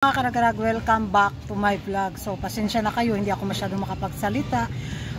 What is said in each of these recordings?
Mga karagdag, welcome back to my vlog. So pasensya na kayo, hindi ako masyadong makapagsalita.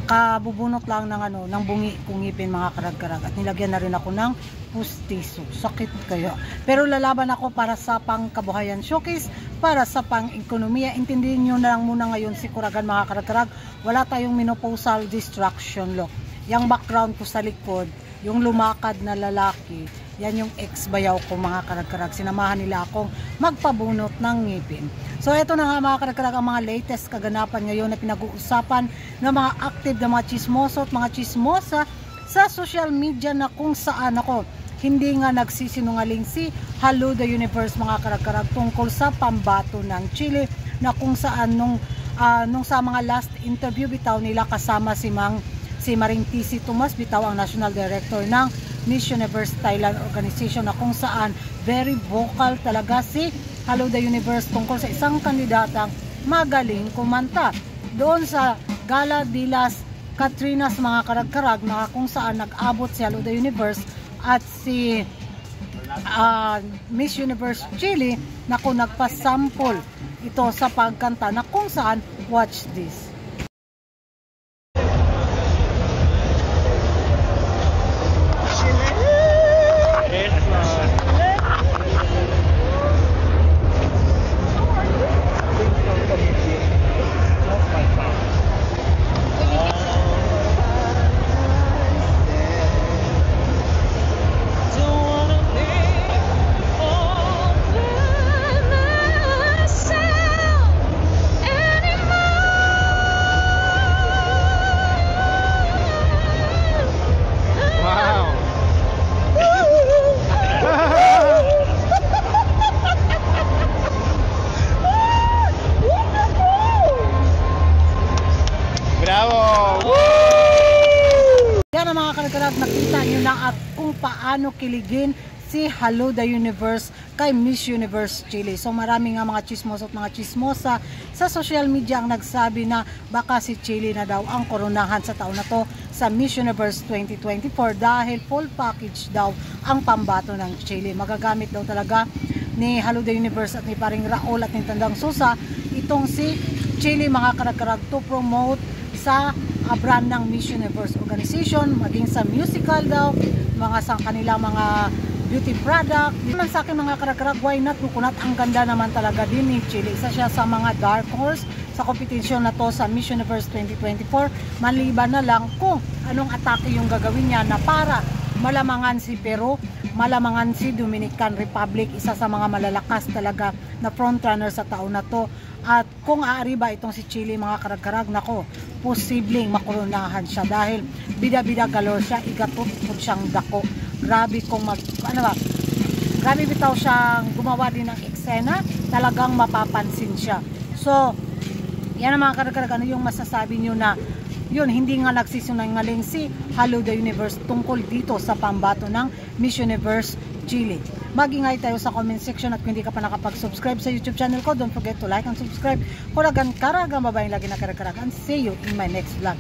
Kabubunot lang ng bungi kong ngipin mga karagdag. At nilagyan na rin ako ng pustiso. Sakit kaya. Pero lalaban ako para sa pangkabuhayan showcase, para sa pang-ekonomiya. Intindihin nyo na lang muna ngayon si Kuragan mga karagdag. Wala tayong menopausal distraction look. Yung background ko sa likod, yung lumakad na lalaki, yan yung ex-bayaw ko mga karagkarag. Sinamahan nila akong magpabunot ng ngipin. So ito na nga mga karagkarag ang mga latest kaganapan ngayon na pinag-uusapan ng mga active na mga chismoso at mga chismosa sa social media na kung saan ako hindi nga nagsisinungaling si Hello the Universe mga karagkarag tungkol sa pambato ng Chile na kung saan nung sa mga last interview bitaw nila kasama si Maring TC Tomas bitaw ang National Director ng Miss Universe Thailand Organization na kung saan very vocal talaga si Hello the Universe tungkol sa isang kandidatang magaling kumanta. Doon sa Gala de las Catrinas mga karagkarag na kung saan nag-abot si Hello the Universe at si Miss Universe Chile na kung nagpasample ito sa pagkanta na kung saan watch this. Yan ang mga karagkarag, nakita nyo na at kung paano kiligin si Hello the Universe kay Miss Universe Chile. So marami nga mga chismoso at mga chismosa sa social media ang nagsabi na baka si Chile na daw ang koronahan sa taon na to sa Miss Universe 2024 dahil full package daw ang pambato ng Chile. Magagamit daw talaga ni Hello the Universe at ni paring Raul at ni Tandang Susa itong si Chile mga karagkarag to promote sa brand ng Miss Universe Organization, maging sa musical daw, mga sa kanila mga beauty product. Naman sa akin mga karagkarag, why not? Kukunat ang ganda naman talaga din ni Chile. Isa siya sa mga dark horse sa competition na to sa Miss Universe 2024. Maliban na lang kung anong atake yung gagawin niya na para malamangan si Peru, malamangan si Dominican Republic, isa sa mga malalakas talaga na frontrunner sa taon na to. At kung aari ba itong si Chile mga karagkarag, nako, posibleng makoronahan siya dahil bida-bida galore siya, igatot po siyang dako. Grabe kung grabe bitaw siyang gumawa din ng eksena, talagang mapapansin siya. So, yan ang mga karagkarag, ano yung masasabi nyo na yun, hindi nga nagsisinungaling si Hello the Universe tungkol dito sa pambato ng Miss Universe Chile. Mag-ingay tayo sa comment section at kung hindi ka pa nakapag-subscribe sa YouTube channel ko, don't forget to like and subscribe. Kuragan Karagan, babaeng lagi na karagkarag. And see you in my next vlog.